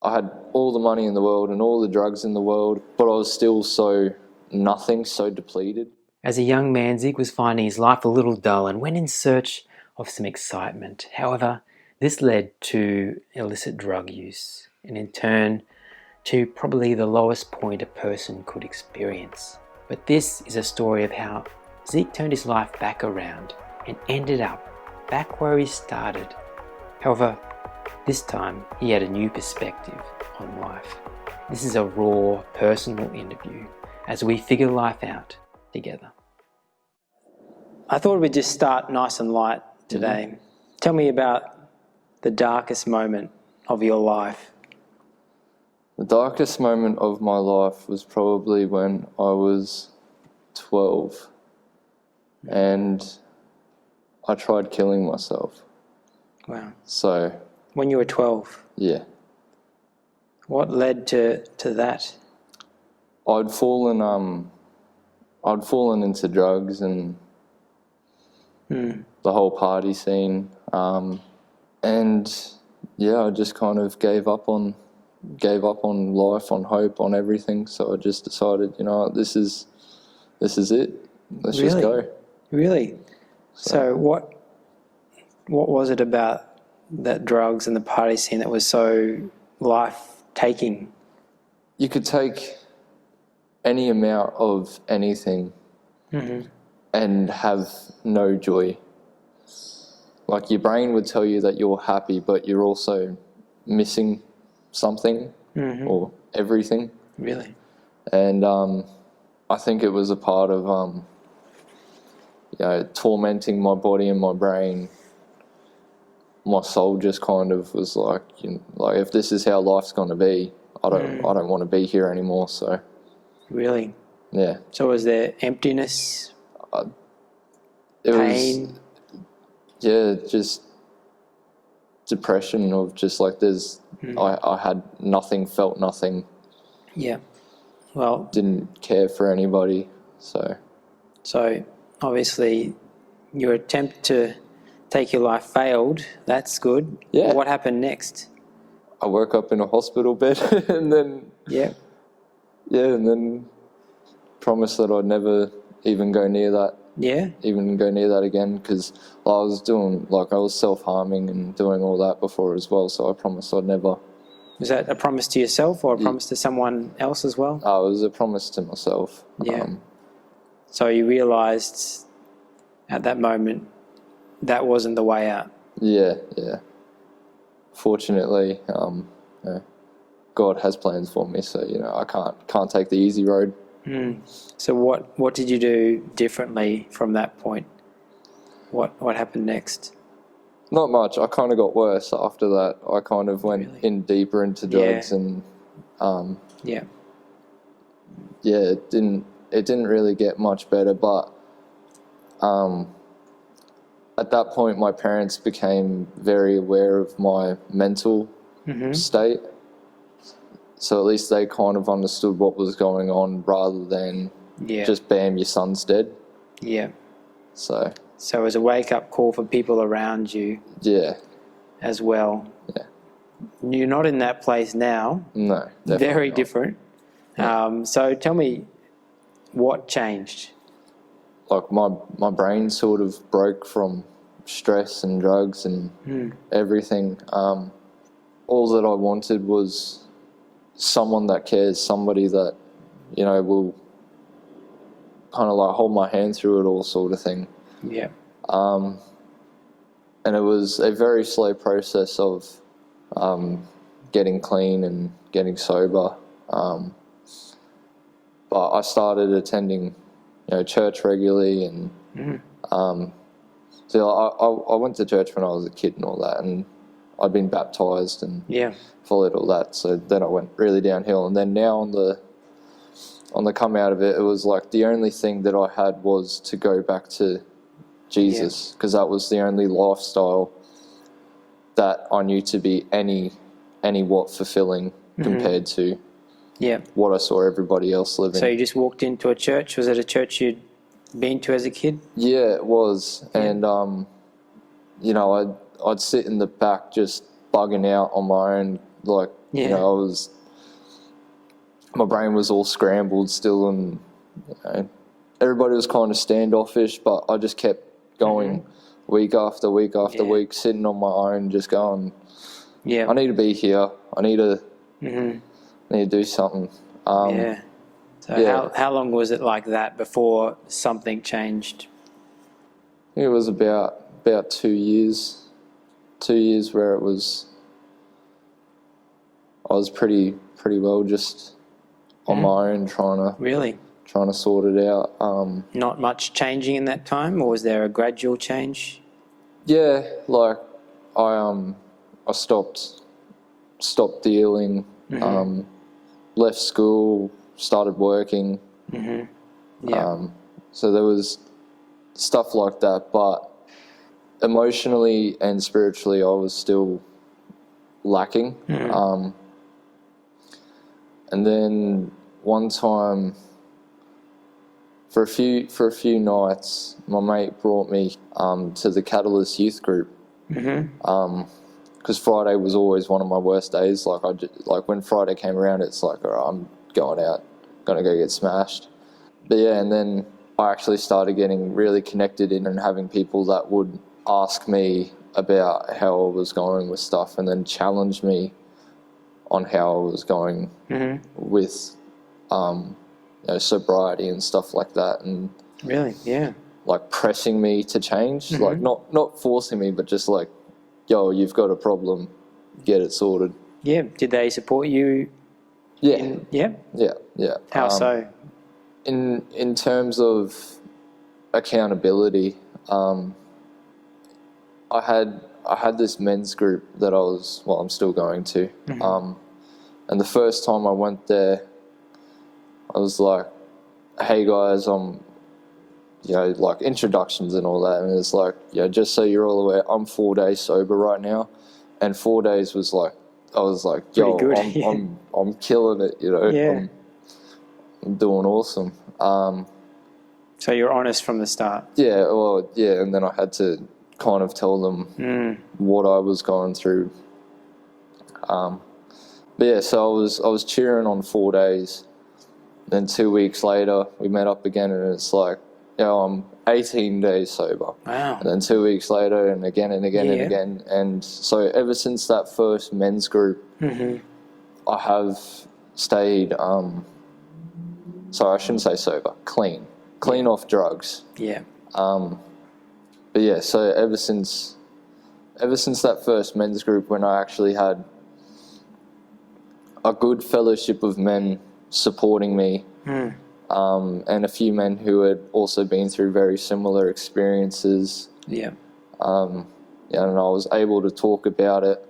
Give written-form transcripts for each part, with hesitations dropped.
I had all the money in the world and all the drugs in the world, but I was still so nothing, so depleted. As a young man, Ziek was finding his life a little dull and went in search of some excitement. However, this led to illicit drug use, and in turn to probably the lowest point a person could experience. But this is a story of how Ziek turned his life back around and ended up back where he started. However, this time he had a new perspective on life. This is a raw, personal interview as we figure life out together. I thought we'd just start nice and light today. Mm-hmm. Tell me about the darkest moment of your life. The darkest moment of my life was probably when I was 12 and I tried killing myself. Wow. So... When you were 12? Yeah. What led to that? I'd fallen into drugs and the whole party scene. And yeah, I just kind of gave up on life, on hope, on everything. So I just decided, you know, this is it. Let's just go. Really? So what was it about that drugs and the party scene that was so life-taking? You could take any amount of anything and have no joy. Like your brain would tell you that you're happy, but you're also missing something or everything. Really? And I think it was a part of tormenting my body and my brain. My soul just kind of was like, you know, like if this is how life's going to be, I don't want to be here anymore. So, really, yeah. So was there emptiness, pain? Just depression of just like I had nothing, felt nothing. Yeah, well, didn't care for anybody. So obviously, your attempt to take your life failed. That's good. Yeah. What happened next? I woke up in a hospital bed and then... and then promised that I'd never even go near that. Yeah? Even go near that again, because I was self-harming and doing all that before as well, so I promised I'd never... Was that a promise to yourself or a promise to someone else as well? It was a promise to myself. Yeah. So you realised at that moment that wasn't the way out. Yeah. Fortunately, God has plans for me, so I can't take the easy road. So what did you do differently from that point? What happened next? Not much. I kind of got worse after that. I kind of went in deeper into drugs and it didn't really get much better, but at that point, my parents became very aware of my mental state. So at least they kind of understood what was going on rather than just, bam, your son's dead. Yeah. So it was a wake-up call for people around you. Yeah. As well. Yeah. You're not in that place now. No. Very not. Different. Yeah. So tell me, what changed? Like my brain sort of broke from stress and drugs and everything. All that I wanted was someone that cares, somebody that, will kind of like hold my hand through it all, sort of thing. Yeah. And it was a very slow process of getting clean and getting sober. But I started attending, church regularly, and so I went to church when I was a kid and all that, and I'd been baptized and followed all that. So then I went really downhill, and then now on the come out of it, it was like the only thing that I had was to go back to Jesus, because that was the only lifestyle that I knew to be any what fulfilling compared to what I saw everybody else living. So you just walked into a church. Was it a church you'd been to as a kid? Yeah, it was. And I'd sit in the back just bugging out on my own, like Yeah. You know, my brain was all scrambled still, and you know, everybody was kind of standoffish, but I just kept going week after week after week, sitting on my own, just going, I need to be here. I need to do something. So how long was it like that before something changed? It was about 2 years. 2 years where I was pretty well just on my own trying to sort it out. Not much changing in that time, or was there a gradual change? Yeah, like I stopped dealing, left school, started working. So there was stuff like that, but emotionally and spiritually I was still lacking. And then one time, for a few nights, my mate brought me to the Catalyst youth group. Because Friday was always one of my worst days. Like when Friday came around, it's like, all right, I'm going out, gonna go get smashed. But yeah, and then I actually started getting really connected in and having people that would ask me about how I was going with stuff, and then challenge me on how I was going with sobriety and stuff like that. And really, like pressing me to change, like not forcing me, but just like, yo, you've got a problem, get it sorted. Yeah. Did they support you? Yeah. Yeah. How so? In terms of accountability, I had this men's group that I'm still going to. And the first time I went there, I was like, hey guys, like introductions and all that. And it's like, just so you're all aware, I'm 4 days sober right now. And 4 days was like, I was like, yo, I'm killing it, you know. Yeah. I'm doing awesome. So you're honest from the start. Yeah, well, yeah, and then I had to kind of tell them what I was going through. But yeah, so I was cheering on 4 days. Then 2 weeks later, we met up again, and it's like, I'm 18 days sober. Wow. And then 2 weeks later, and again and again and again. And so ever since that first men's group, I have stayed, sorry, I shouldn't say sober, clean off drugs. Yeah. But yeah, so ever since that first men's group, when I actually had a good fellowship of men supporting me, and a few men who had also been through very similar experiences. Yeah. And I was able to talk about it,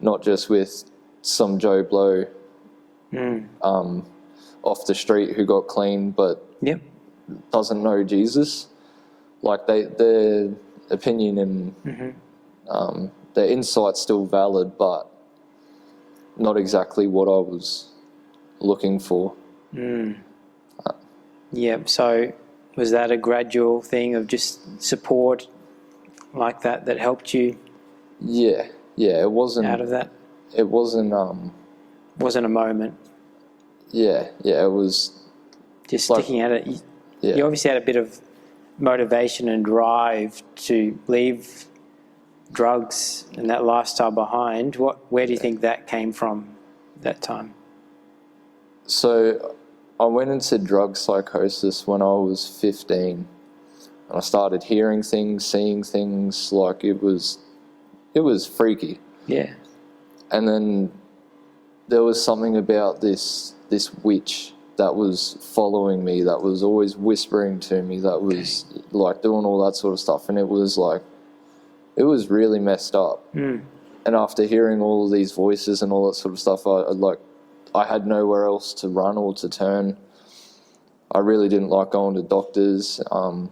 not just with some Joe Blow off the street who got clean but doesn't know Jesus. Like their opinion and their insight's still valid, but not exactly what I was looking for. Yeah, so was that a gradual thing of just support like that helped you? Yeah, it wasn't out of that. It wasn't a moment. Yeah, it was just sticking at it. You obviously had a bit of motivation and drive to leave drugs and that lifestyle behind. Where do you think that came from that time? So I went into drug psychosis when I was 15, and I started hearing things, seeing things, like it was freaky. Yeah. And then there was something about this witch that was following me, that was always whispering to me, that was like doing all that sort of stuff, and it was really messed up. And after hearing all of these voices and all that sort of stuff, I had nowhere else to run or to turn. I really didn't like going to doctors. And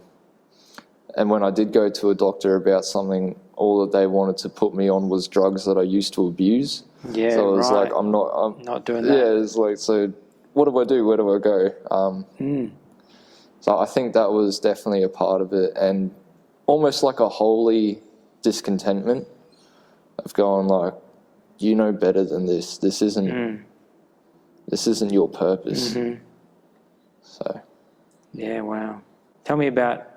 when I did go to a doctor about something, all that they wanted to put me on was drugs that I used to abuse. Yeah, so it was right. like, I'm not doing that. Yeah, it's like, so what do I do? Where do I go? So I think that was definitely a part of it, and almost like a holy discontentment of going like, you know better than this. This isn't your purpose. Mm-hmm. So. Yeah, wow. Tell me about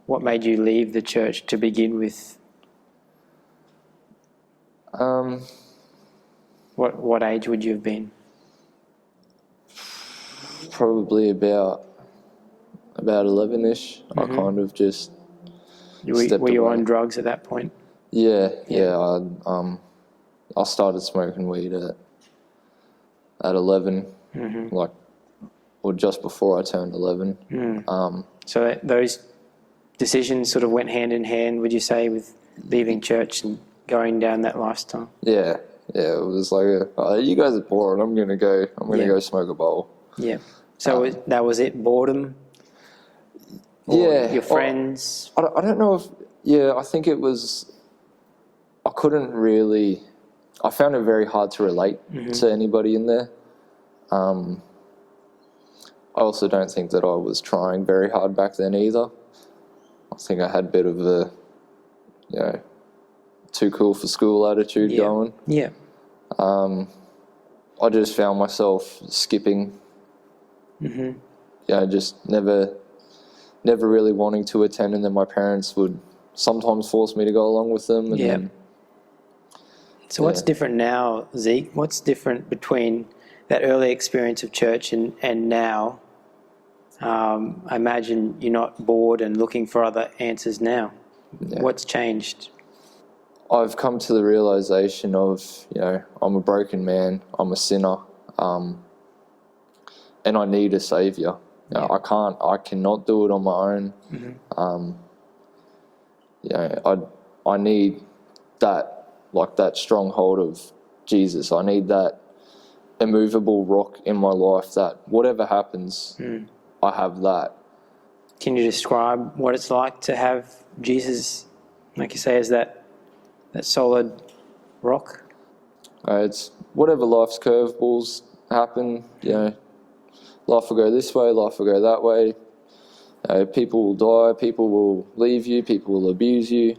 what made you leave the church to begin with. What age would you have been? Probably about 11ish. I kind of just stepped Were you away. on drugs at that point? Yeah. I started smoking weed at 11, or just before I turned 11. So those decisions sort of went hand in hand, would you say, with leaving church and going down that lifestyle? Yeah. It was like, you guys are boring. I'm gonna go smoke a bowl. Yeah. So that was it. Boredom. Or your friends. I don't know if. Yeah, I think it was. I couldn't really. I found it very hard to relate to anybody in there. I also don't think that I was trying very hard back then either. I think I had a bit of a, too cool for school attitude going. Yeah. I just found myself skipping. Just never really wanting to attend, and then my parents would sometimes force me to go along with them. And then, so what's different now, Zeke? What's different between that early experience of church and now? I imagine you're not bored and looking for other answers now. Yeah. What's changed? I've come to the realization of, I'm a broken man, I'm a sinner, and I need a saviour. I cannot do it on my own. I need that stronghold of Jesus. I need that immovable rock in my life that whatever happens, I have that. Can you describe what it's like to have Jesus, like you say, as that solid rock? It's whatever life's curveballs happen, life will go this way, life will go that way. People will die, people will leave you, people will abuse you.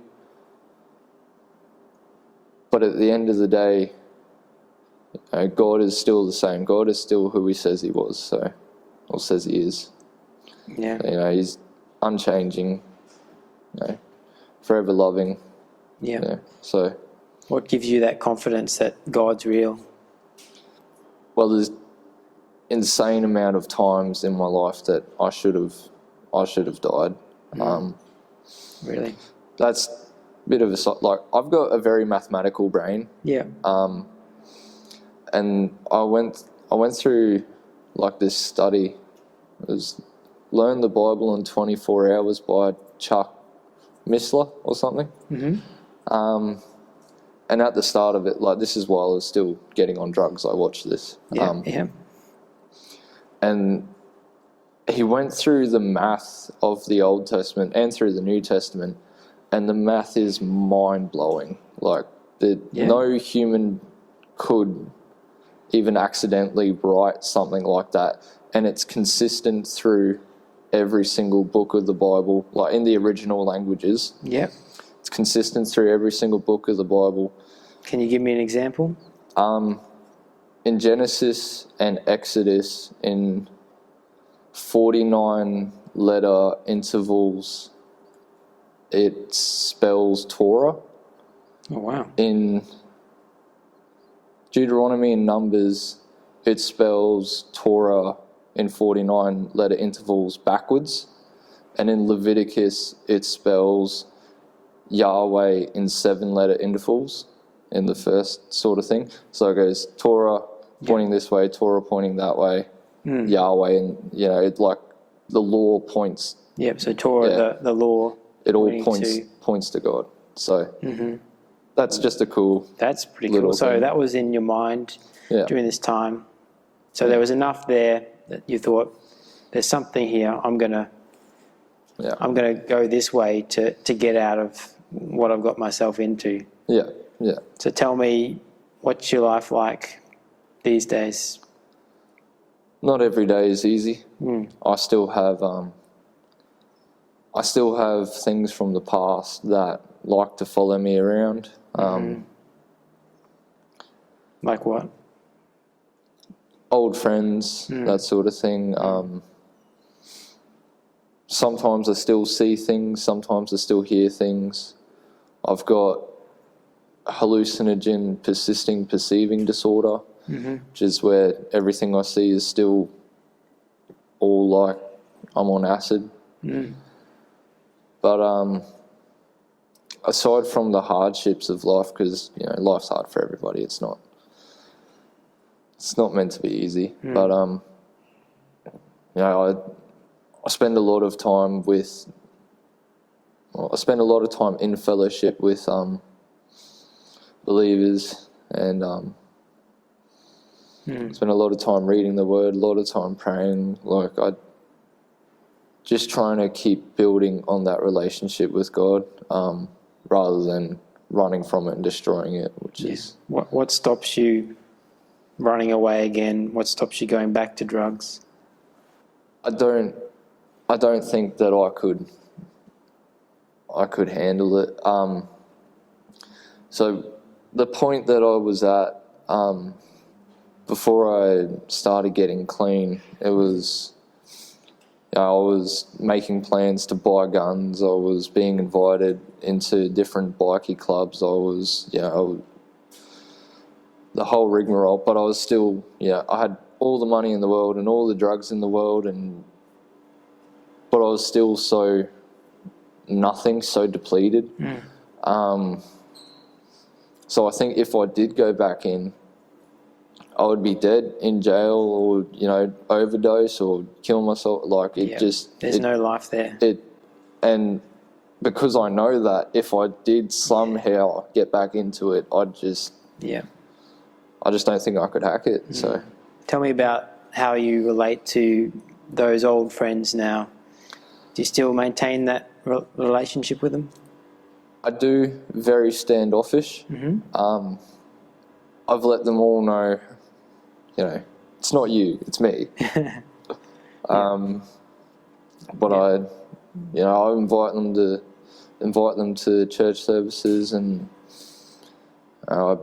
But at the end of the day, God is still the same. God is still who he says he was, or says he is. Yeah. He's unchanging, forever loving. Yeah. So, what gives you that confidence that God's real? Well, there's insane amount of times in my life that I should have died. Really? That's a bit of I've got a very mathematical brain. Yeah. And I went through this study. It was Learn the Bible in 24 Hours by Chuck Missler or something. And at the start of it, this is while I was still getting on drugs, I watched this. And he went through the math of the Old Testament and through the New Testament, and the math is mind-blowing. No human could even accidentally write something like that, and it's consistent through every single book of the Bible, in the original languages. Yeah. It's consistent through every single book of the Bible. Can you give me an example? In Genesis and Exodus, in 49 letter intervals, it spells Torah. Oh, wow. In Deuteronomy and Numbers, it spells Torah in 49 letter intervals backwards. And in Leviticus, it spells Yahweh in 7 letter intervals in the first sort of thing. So it goes Torah pointing this way, Torah pointing that way, Yahweh, and the law points. Yep. So Torah, the law. It all points to God. So that's just a cool. That's pretty cool. So that was in your mind during this time. So there was enough there that you thought, there's something here. I'm gonna go this way to get out of what I've got myself into. Yeah. So tell me, what's your life like these days? Not every day is easy. I still have things from the past that like to follow me around. Like what? Old friends, that sort of thing. Sometimes I still see things, sometimes I still hear things. I've got hallucinogen persisting perceiving disorder, which is where everything I see is still all like I'm on acid. But aside from the hardships of life, because life's hard for everybody, it's not meant to be easy. But I spend a lot of time in fellowship with believers, and spend a lot of time reading the Word, a lot of time praying. Like, I just trying to keep building on that relationship with God, rather than running from it and destroying it. Which is what stops you running away again? What stops you going back to drugs? I don't think that I could handle it. So the point that I was at before I started getting clean, it was I was making plans to buy guns. I was being invited into different bikie clubs. I was the whole rigmarole. But I was still I had all the money in the world and all the drugs in the world, but I was still so depleted. So I think if I did go back in, I would be dead in jail, or overdose or kill myself. Like, there's no life there. And because I know that if I did somehow get back into it, I just don't think I could hack it. So tell me about how you relate to those old friends now. Do you still maintain that relationship with them? I do, very standoffish. I've let them all know, it's not you, it's me. But I invite them to church services, and I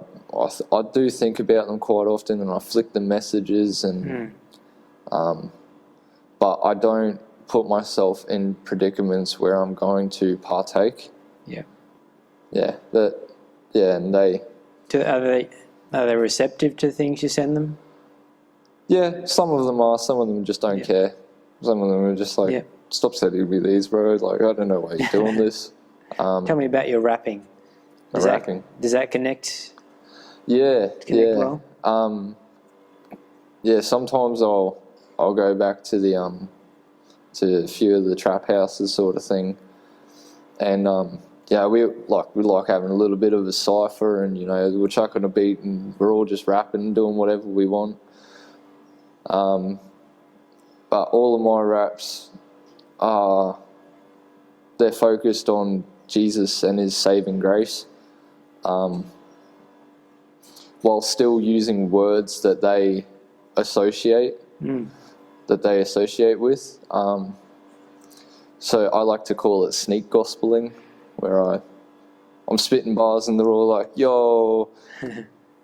do think about them quite often, and I flick them messages, and but I don't put myself in predicaments where I'm going to partake. And are they receptive to things you send them? Yeah, some of them are. Some of them just don't care. Some of them are just like, stop sending me these, bro. Like, I don't know why you're doing this. Tell me about your rapping. Does that connect? Well? Sometimes I'll go back to the to a few of the trap houses, sort of thing, and we like having a little bit of a cipher, and we're chucking a beat, and we're all just rapping, doing whatever we want. But all of my raps they're focused on Jesus and His saving grace, while still using words that they associate with. So I like to call it sneak gospeling, where I'm spitting bars and they're all like, yo,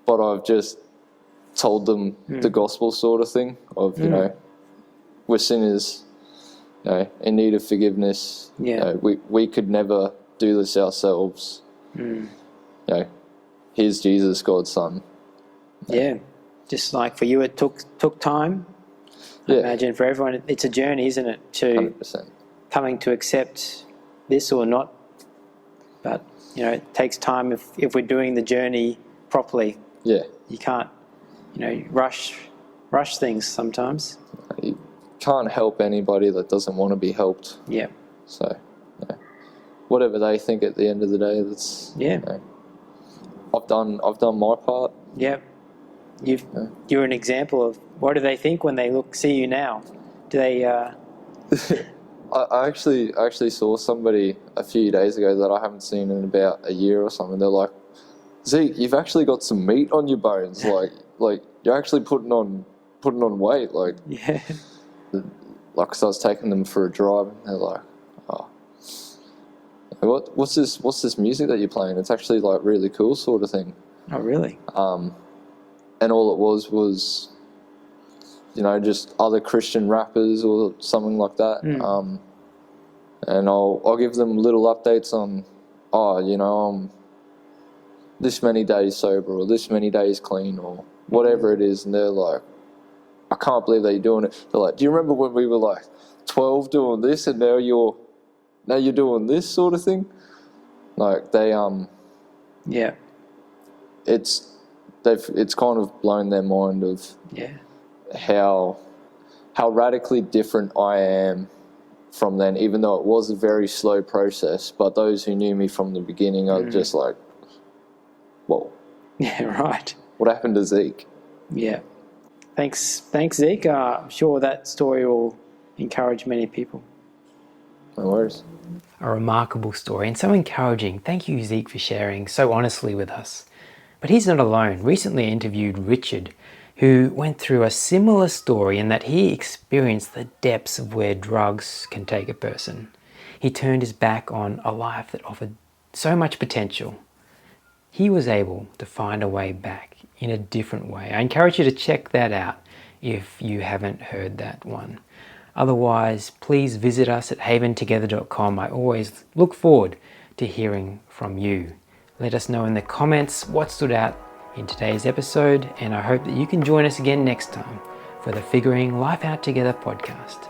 but I've just told them the gospel, sort of thing of, we're sinners, in need of forgiveness. We could never do this ourselves. Here's Jesus, God's Son. Just like for you it took time. I imagine for everyone it's a journey, isn't it, to 100%. coming to accept this or not. But it takes time if we're doing the journey properly. You can't rush things sometimes. You can't help anybody that doesn't want to be helped. So whatever they think at the end of the day, that's I've done my part. You're an example of what do they think when they see you now? Do they I actually saw somebody a few days ago that I haven't seen in about a year or something. They're like, Zeke, you've actually got some meat on your bones. like you're actually putting on weight. Like, cause I was taking them for a drive, and they're like, oh, what's this music that you're playing? It's actually like really cool, sort of thing. Oh, really? and all it was, you know, just other Christian rappers or something like that. And I'll give them little updates on, you know, I'm this many days sober or this many days clean or whatever it is, and they're like, I can't believe that you're doing it. They're like, do you remember when we were like 12 doing this, and now you're doing this sort of thing? Like they it's kind of blown their mind of how radically different I am from then, even though it was a very slow process. But those who knew me from the beginning are just like, whoa. Yeah, right. What happened to Ziek? Yeah. Thanks, Ziek. I'm sure that story will encourage many people. No worries. A remarkable story and so encouraging. Thank you, Ziek, for sharing so honestly with us. But he's not alone. Recently I interviewed Richard, who went through a similar story in that he experienced the depths of where drugs can take a person. He turned his back on a life that offered so much potential. He was able to find a way back in a different way. I encourage you to check that out if you haven't heard that one. Otherwise, please visit us at haventogether.com. I always look forward to hearing from you. Let us know in the comments what stood out in today's episode, and I hope that you can join us again next time for the Figuring Life Out Together podcast.